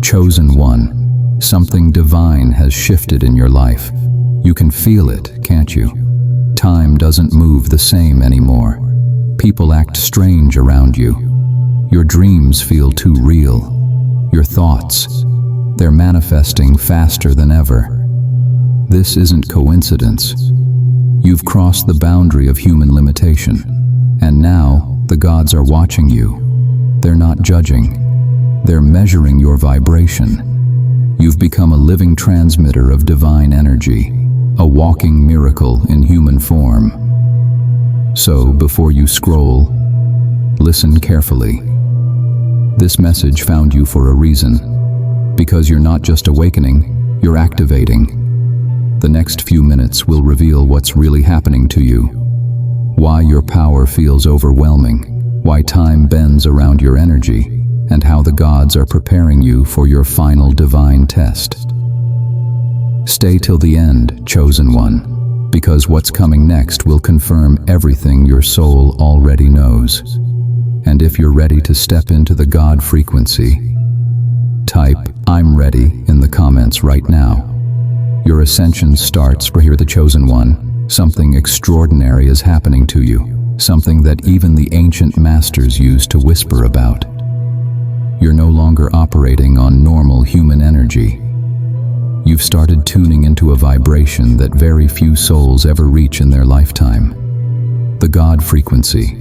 Chosen one, something divine has shifted in your life. You can feel it, can't you? Time doesn't move the same anymore. People act strange around you. Your dreams feel too real. Your thoughts, they're manifesting faster than ever. This isn't coincidence. You've crossed the boundary of human limitation, and now the gods are watching you. They're not judging. They're measuring your vibration. You've become a living transmitter of divine energy, a walking miracle in human form. So, before you scroll, listen carefully. This message found you for a reason, because you're not just awakening, you're activating. The next few minutes will reveal what's really happening to you, why your power feels overwhelming, why time bends around your energy, and how the gods are preparing you for your final divine test. Stay till the end, chosen one, because what's coming next will confirm everything your soul already knows. And if you're ready to step into the God frequency, type "I'm ready" in the comments right now. Your ascension starts for here, the chosen one. Something extraordinary is happening to you, something that even the ancient masters used to whisper about. You're no longer operating on normal human energy. You've started tuning into a vibration that very few souls ever reach in their lifetime. The God frequency.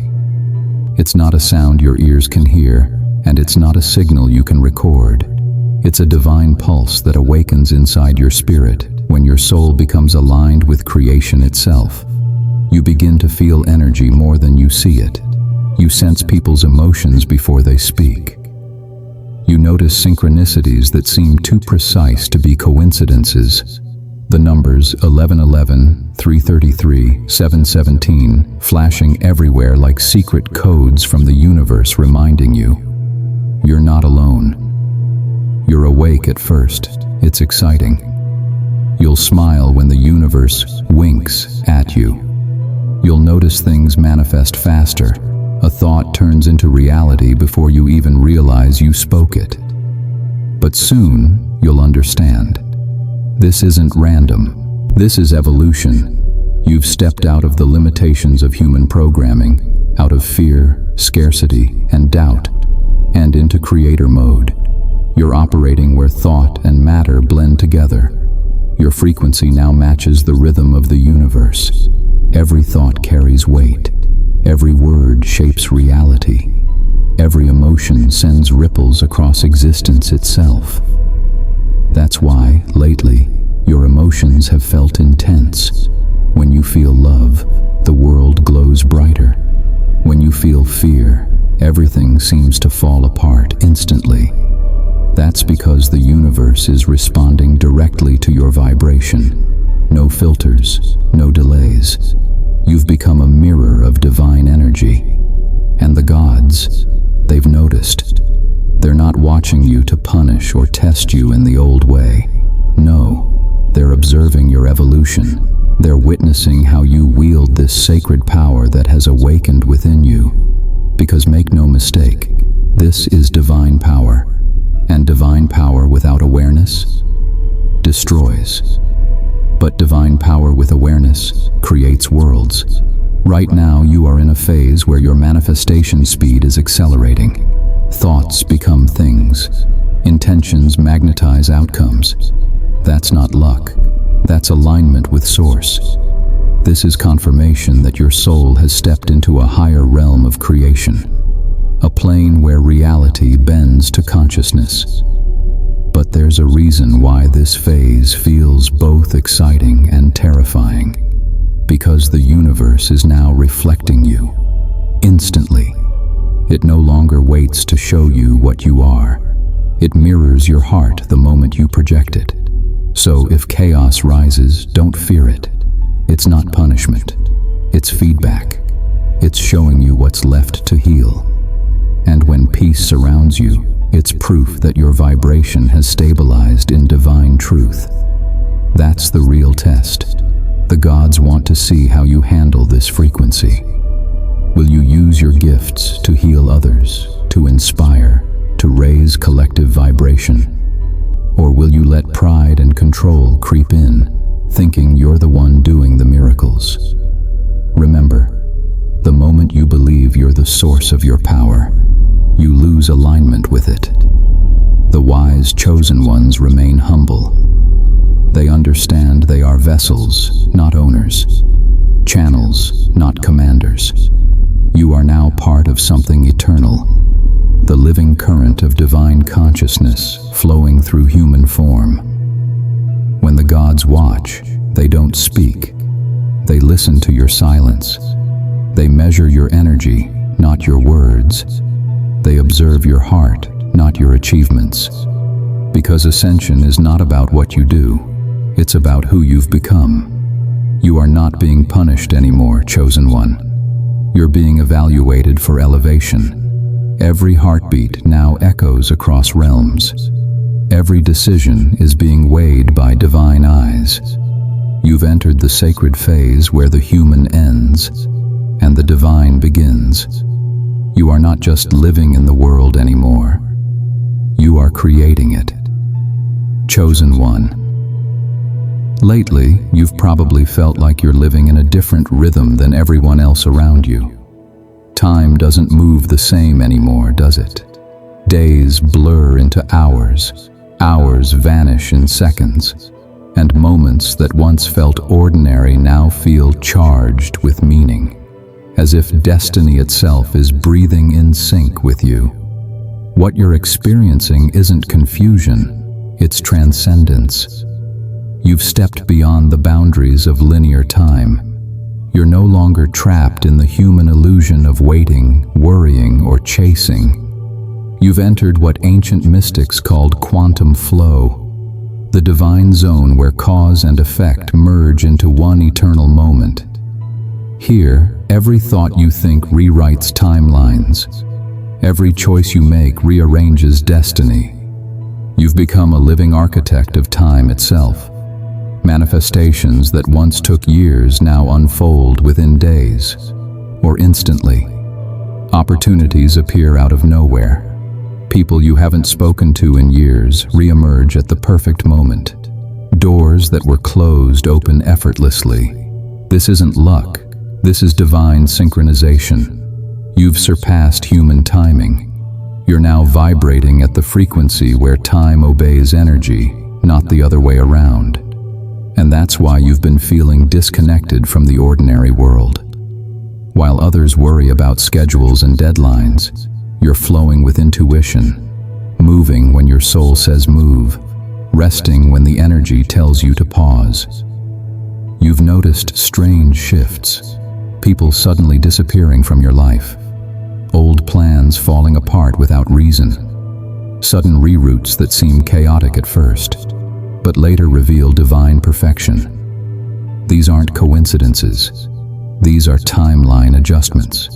It's not a sound your ears can hear, and it's not a signal you can record. It's a divine pulse that awakens inside your spirit when your soul becomes aligned with creation itself. You begin to feel energy more than you see it. You sense people's emotions before they speak. You notice synchronicities that seem too precise to be coincidences. The numbers 1111, 333, 717 flashing everywhere like secret codes from the universe reminding you, you're not alone. You're awake at first. It's exciting. You'll smile when the universe winks at you. You'll notice things manifest faster. A thought turns into reality before you even realize you spoke it. But soon, you'll understand. This isn't random. This is evolution. You've stepped out of the limitations of human programming, out of fear, scarcity, and doubt, and into creator mode. You're operating where thought and matter blend together. Your frequency now matches the rhythm of the universe. Every thought carries weight. Every word shapes reality. Every emotion sends ripples across existence itself. That's why, lately, your emotions have felt intense. When you feel love, the world glows brighter. When you feel fear, everything seems to fall apart instantly. That's because the universe is responding directly to your vibration. No filters, no delays. You've become a mirror of divine energy. And the gods, they've noticed. They're not watching you to punish or test you in the old way. No, they're observing your evolution. They're witnessing how you wield this sacred power that has awakened within you. Because make no mistake, this is divine power. And divine power without awareness destroys. But divine power with awareness creates worlds. Right now, you are in a phase where your manifestation speed is accelerating. Thoughts become things. Intentions magnetize outcomes. That's not luck. That's alignment with Source. This is confirmation that your soul has stepped into a higher realm of creation, a plane where reality bends to consciousness. But there's a reason why this phase feels both exciting and terrifying. Because the universe is now reflecting you. Instantly. It no longer waits to show you what you are. It mirrors your heart the moment you project it. So if chaos rises, don't fear it. It's not punishment. It's feedback. It's showing you what's left to heal. And when peace surrounds you, it's proof that your vibration has stabilized in divine truth. That's the real test. The gods want to see how you handle this frequency. Will you use your gifts to heal others, to inspire, to raise collective vibration? Or will you let pride and control creep in, thinking you're the one doing the miracles? Remember, the moment you believe you're the source of your power, you lose alignment with it. The wise chosen ones remain humble. They understand they are vessels, not owners, channels, not commanders. You are now part of something eternal, the living current of divine consciousness flowing through human form. When the gods watch, they don't speak. They listen to your silence. They measure your energy, not your words. They observe your heart, not your achievements. Because ascension is not about what you do, it's about who you've become. You are not being punished anymore, chosen one. You're being evaluated for elevation. Every heartbeat now echoes across realms. Every decision is being weighed by divine eyes. You've entered the sacred phase where the human ends and the divine begins. You are not just living in the world anymore. You are creating it. Chosen one. Lately, you've probably felt like you're living in a different rhythm than everyone else around you. Time doesn't move the same anymore, does it? Days blur into hours, hours vanish in seconds, and moments that once felt ordinary now feel charged with meaning, as if destiny itself is breathing in sync with you. What you're experiencing isn't confusion, it's transcendence. You've stepped beyond the boundaries of linear time. You're no longer trapped in the human illusion of waiting, worrying, or chasing. You've entered what ancient mystics called quantum flow, the divine zone where cause and effect merge into one eternal moment. Here, every thought you think rewrites timelines. Every choice you make rearranges destiny. You've become a living architect of time itself. Manifestations that once took years now unfold within days, or instantly. Opportunities appear out of nowhere. People you haven't spoken to in years reemerge at the perfect moment. Doors that were closed open effortlessly. This isn't luck, this is divine synchronization. You've surpassed human timing. You're now vibrating at the frequency where time obeys energy, not the other way around. And that's why you've been feeling disconnected from the ordinary world. While others worry about schedules and deadlines, you're flowing with intuition, moving when your soul says move, resting when the energy tells you to pause. You've noticed strange shifts, people suddenly disappearing from your life, old plans falling apart without reason, sudden reroutes that seem chaotic at first, but later reveal divine perfection. These aren't coincidences. These are timeline adjustments.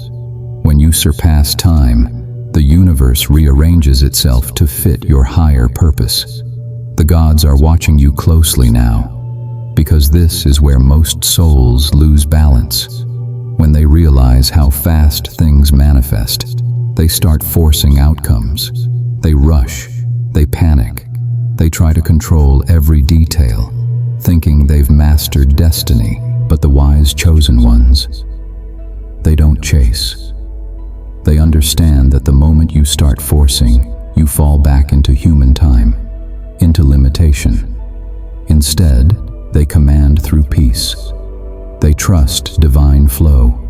When you surpass time, the universe rearranges itself to fit your higher purpose. The gods are watching you closely now, because this is where most souls lose balance. When they realize how fast things manifest, they start forcing outcomes. They rush, they panic. They try to control every detail, thinking they've mastered destiny, but the wise chosen ones, they don't chase. They understand that the moment you start forcing, you fall back into human time, into limitation. Instead, they command through peace. They trust divine flow.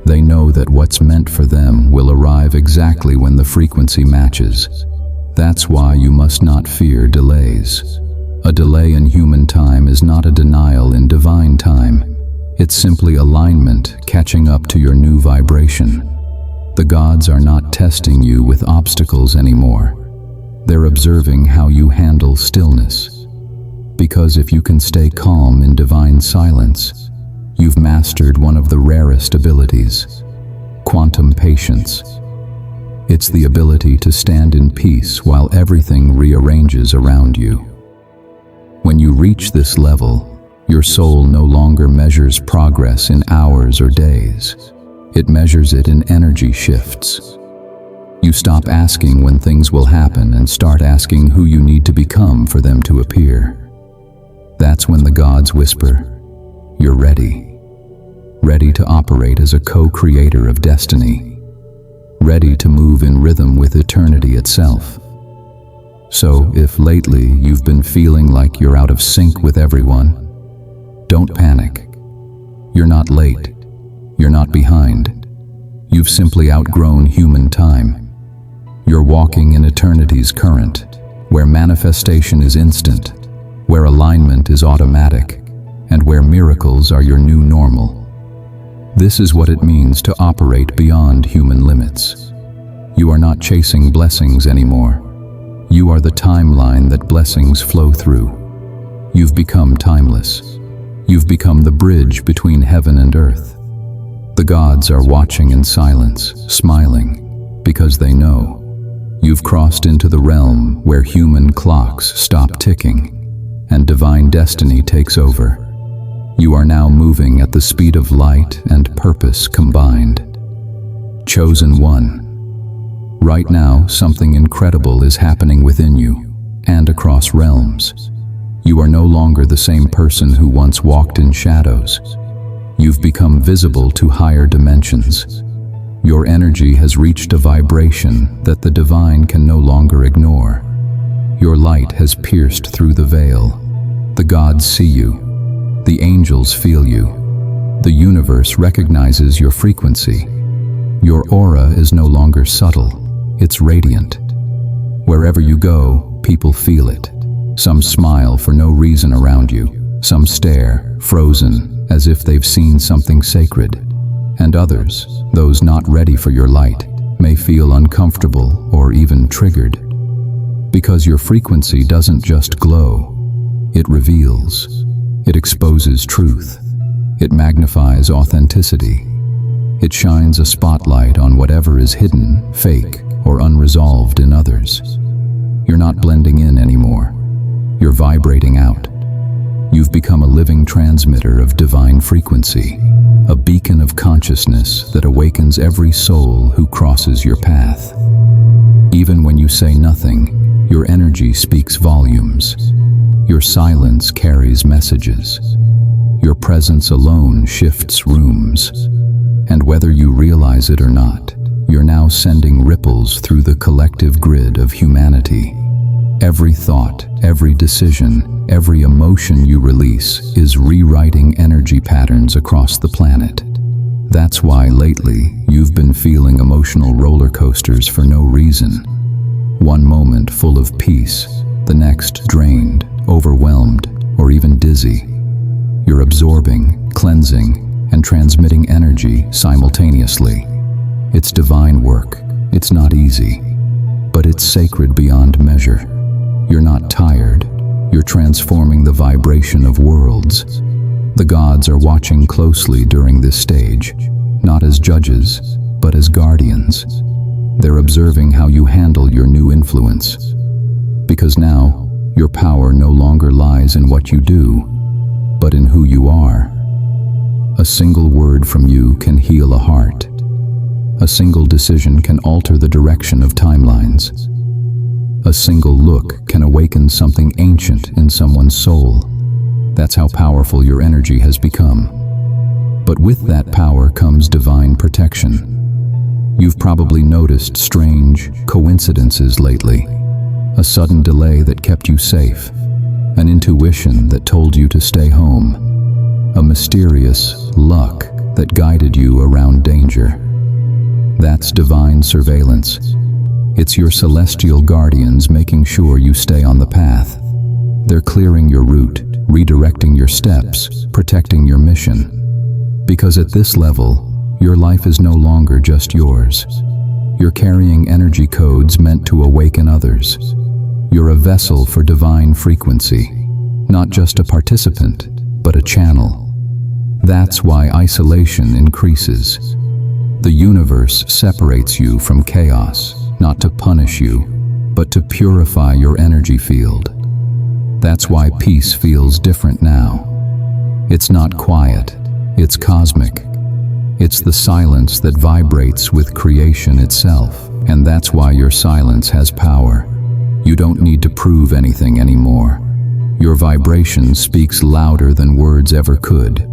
They know that what's meant for them will arrive exactly when the frequency matches. That's why you must not fear delays. A delay in human time is not a denial in divine time. It's simply alignment catching up to your new vibration. The gods are not testing you with obstacles anymore. They're observing how you handle stillness. Because if you can stay calm in divine silence, you've mastered one of the rarest abilities, quantum patience. It's the ability to stand in peace while everything rearranges around you. When you reach this level, your soul no longer measures progress in hours or days. It measures it in energy shifts. You stop asking when things will happen and start asking who you need to become for for them to appear. That's when the gods whisper, "You're ready." Ready to operate as a co-creator of destiny. Ready to move in rhythm with eternity itself. So, if lately you've been feeling like you're out of sync with everyone, don't panic. You're not late. You're not behind. You've simply outgrown human time. You're walking in eternity's current, where manifestation is instant, where alignment is automatic, and where miracles are your new normal. This is what it means to operate beyond human limits. You are not chasing blessings anymore. You are the timeline that blessings flow through. You've become timeless. You've become the bridge between heaven and earth. The gods are watching in silence, smiling, because they know you've crossed into the realm where human clocks stop ticking and divine destiny takes over. You are now moving at the speed of light and purpose combined. Chosen one. Right now, something incredible is happening within you and across realms. You are no longer the same person who once walked in shadows. You've become visible to higher dimensions. Your energy has reached a vibration that the divine can no longer ignore. Your light has pierced through the veil. The gods see you. The angels feel you. The universe recognizes your frequency. Your aura is no longer subtle. It's radiant. Wherever you go, people feel it. Some smile for no reason around you. Some stare, frozen, as if they've seen something sacred. And others, those not ready for your light, may feel uncomfortable or even triggered. Because your frequency doesn't just glow, it reveals. It exposes truth. It magnifies authenticity. It shines a spotlight on whatever is hidden, fake, or unresolved in others. You're not blending in anymore. You're vibrating out. You've become a living transmitter of divine frequency, a beacon of consciousness that awakens every soul who crosses your path. Even when you say nothing, your energy speaks volumes. Your silence carries messages. Your presence alone shifts rooms. And whether you realize it or not, you're now sending ripples through the collective grid of humanity. Every thought, every decision, every emotion you release is rewriting energy patterns across the planet. That's why lately you've been feeling emotional roller coasters for no reason. One moment full of peace, the next drained, overwhelmed, or even dizzy. You're absorbing, cleansing, and transmitting energy simultaneously. It's divine work. It's not easy, but it's sacred beyond measure. You're not tired. You're transforming the vibration of worlds. The gods are watching closely during this stage, not as judges, but as guardians. They're observing how you handle your new influence. Because now, your power no longer lies in what you do, but in who you are. A single word from you can heal a heart. A single decision can alter the direction of timelines. A single look can awaken something ancient in someone's soul. That's how powerful your energy has become. But with that power comes divine protection. You've probably noticed strange coincidences lately. A sudden delay that kept you safe. An intuition that told you to stay home. A mysterious luck that guided you around danger. That's divine surveillance. It's your celestial guardians making sure you stay on the path. They're clearing your route, redirecting your steps, protecting your mission. Because at this level, your life is no longer just yours. You're carrying energy codes meant to awaken others. You're a vessel for divine frequency, not just a participant, but a channel. That's why isolation increases. The universe separates you from chaos, not to punish you, but to purify your energy field. That's why peace feels different now. It's not quiet, it's cosmic. It's the silence that vibrates with creation itself, and that's why your silence has power. You don't need to prove anything anymore. Your vibration speaks louder than words ever could.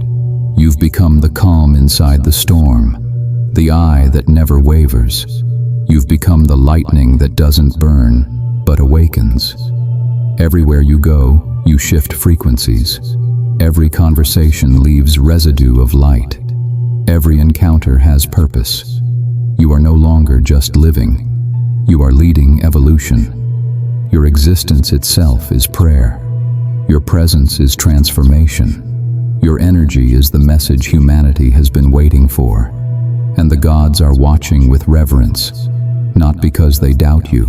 You've become the calm inside the storm, the eye that never wavers. You've become the lightning that doesn't burn, but awakens. Everywhere you go, you shift frequencies. Every conversation leaves residue of light. Every encounter has purpose. You are no longer just living. You are leading evolution. Your existence itself is prayer. Your presence is transformation. Your energy is the message humanity has been waiting for. And the gods are watching with reverence, not because they doubt you,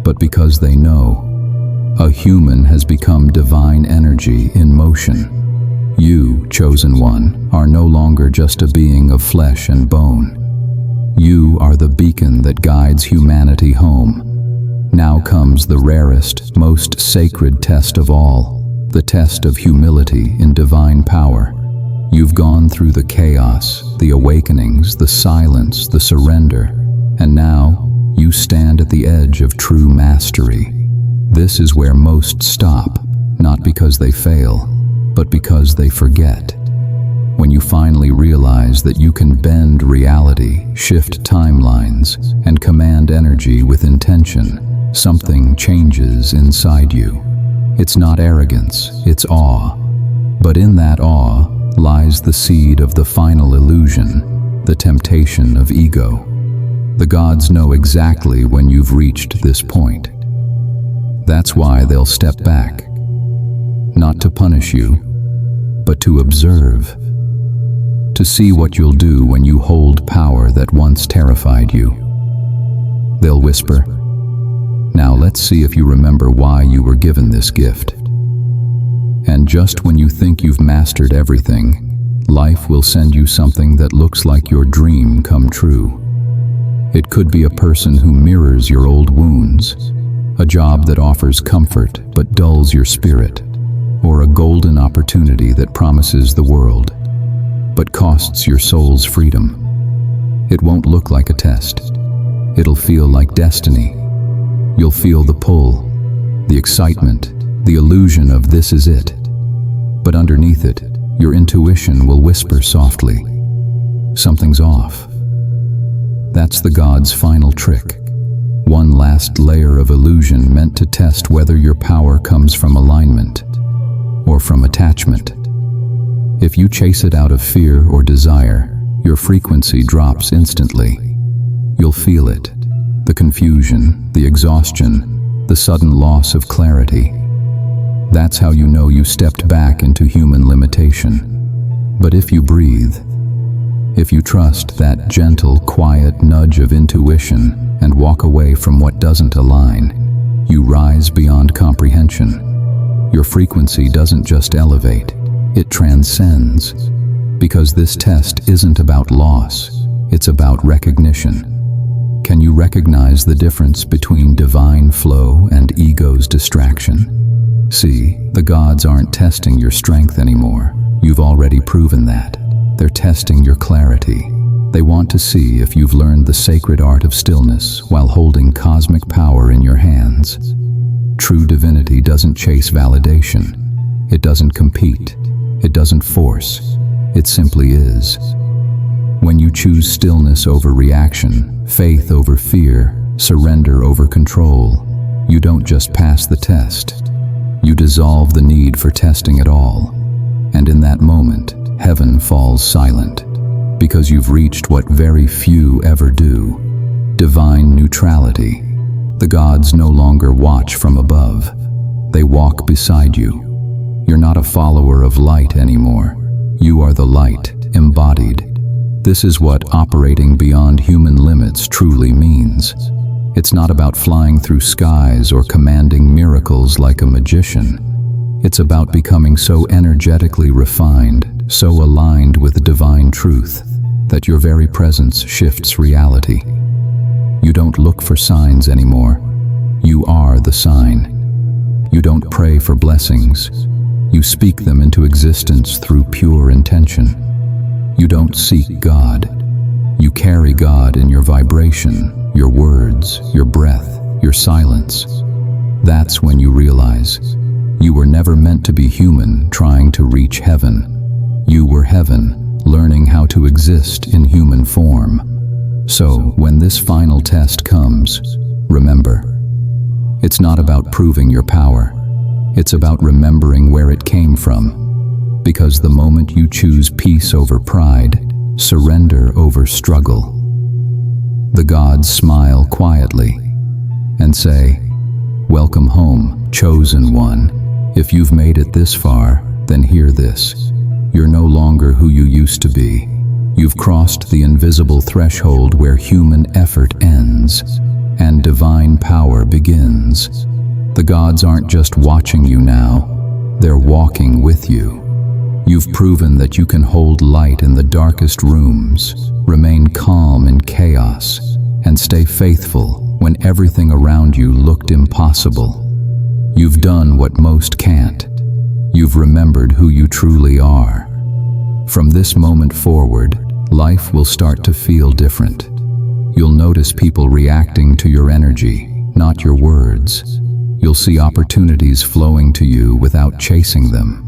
but because they know. A human has become divine energy in motion. You, chosen one, are no longer just a being of flesh and bone. You are the beacon that guides humanity home. Now comes the rarest, most sacred test of all, the test of humility in divine power. You've gone through the chaos, the awakenings, the silence, the surrender, and now you stand at the edge of true mastery. This is where most stop, not because they fail, but because they forget. When you finally realize that you can bend reality, shift timelines, and command energy with intention, something changes inside you. It's not arrogance, it's awe. But in that awe lies the seed of the final illusion, the temptation of ego. The gods know exactly when you've reached this point. That's why they'll step back, not to punish you, but to observe, to see what you'll do when you hold power that once terrified you. They'll whisper, "Now let's see if you remember why you were given this gift." And just when you think you've mastered everything, life will send you something that looks like your dream come true. It could be a person who mirrors your old wounds, a job that offers comfort but dulls your spirit, or a golden opportunity that promises the world, but costs your soul's freedom. It won't look like a test. It'll feel like destiny. You'll feel the pull, the excitement, the illusion of this is it. But underneath it, your intuition will whisper softly, something's off. That's the god's final trick. One last layer of illusion meant to test whether your power comes from alignment or from attachment. If you chase it out of fear or desire, your frequency drops instantly. You'll feel it, the confusion, the exhaustion, the sudden loss of clarity. That's how you know you stepped back into human limitation. But if you breathe, if you trust that gentle, quiet nudge of intuition and walk away from what doesn't align, you rise beyond comprehension. Your frequency doesn't just elevate, it transcends. Because this test isn't about loss, it's about recognition. Can you recognize the difference between divine flow and ego's distraction? See, the gods aren't testing your strength anymore. You've already proven that. They're testing your clarity. They want to see if you've learned the sacred art of stillness while holding cosmic power in your hands. True divinity doesn't chase validation. It doesn't compete. It doesn't force. It simply is. When you choose stillness over reaction, faith over fear, surrender over control, you don't just pass the test. You dissolve the need for testing at all. And in that moment, heaven falls silent, because you've reached what very few ever do, divine neutrality. The gods no longer watch from above. They walk beside you. You're not a follower of light anymore. You are the light, embodied. This is what operating beyond human limits truly means. It's not about flying through skies or commanding miracles like a magician. It's about becoming so energetically refined, so aligned with divine truth, that your very presence shifts reality. You don't look for signs anymore. You are the sign. You don't pray for blessings. You speak them into existence through pure intention. You don't seek God. You carry God in your vibration, your words, your breath, your silence. That's when you realize you were never meant to be human trying to reach heaven. You were heaven, learning how to exist in human form. So, when this final test comes, remember, it's not about proving your power. It's about remembering where it came from. Because the moment you choose peace over pride, surrender over struggle, the gods smile quietly and say, "Welcome home, chosen one. If you've made it this far, then hear this. You're no longer who you used to be. You've crossed the invisible threshold where human effort ends and divine power begins. The gods aren't just watching you now, they're walking with you. You've proven that you can hold light in the darkest rooms, remain calm in chaos, and stay faithful when everything around you looked impossible. You've done what most can't. You've remembered who you truly are. From this moment forward, life will start to feel different. You'll notice people reacting to your energy, not your words. You'll see opportunities flowing to you without chasing them.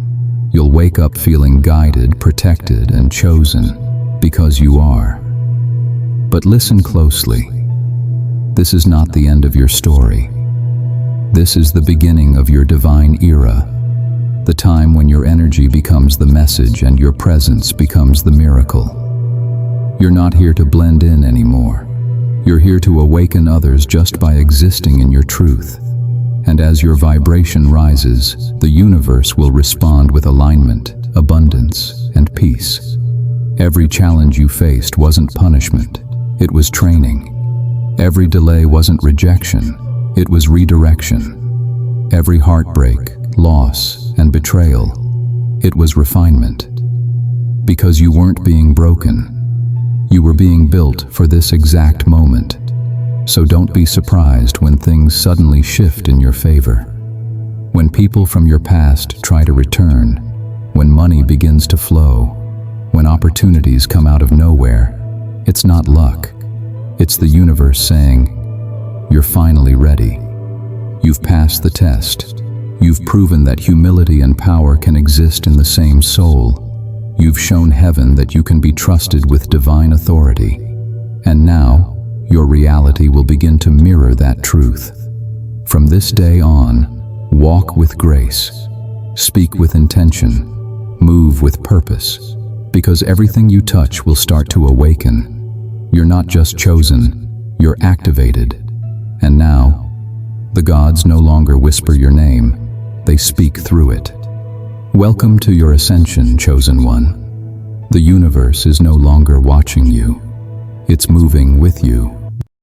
You'll wake up feeling guided, protected, and chosen, because you are. But listen closely. This is not the end of your story. This is the beginning of your divine era, the time when your energy becomes the message and your presence becomes the miracle. You're not here to blend in anymore. You're here to awaken others just by existing in your truth. And as your vibration rises, the universe will respond with alignment, abundance, and peace. Every challenge you faced wasn't punishment, it was training. Every delay wasn't rejection, it was redirection. Every heartbreak, loss, and betrayal, it was refinement. Because you weren't being broken, you were being built for this exact moment. So don't be surprised when things suddenly shift in your favor. When people from your past try to return, when money begins to flow, when opportunities come out of nowhere, it's not luck. It's the universe saying, "You're finally ready. You've passed the test. You've proven that humility and power can exist in the same soul. You've shown heaven that you can be trusted with divine authority. And now, your reality will begin to mirror that truth. From this day on, walk with grace, speak with intention, move with purpose, because everything you touch will start to awaken. You're not just chosen, you're activated. And now, the gods no longer whisper your name, they speak through it. Welcome to your ascension, chosen one. The universe is no longer watching you, it's moving with you.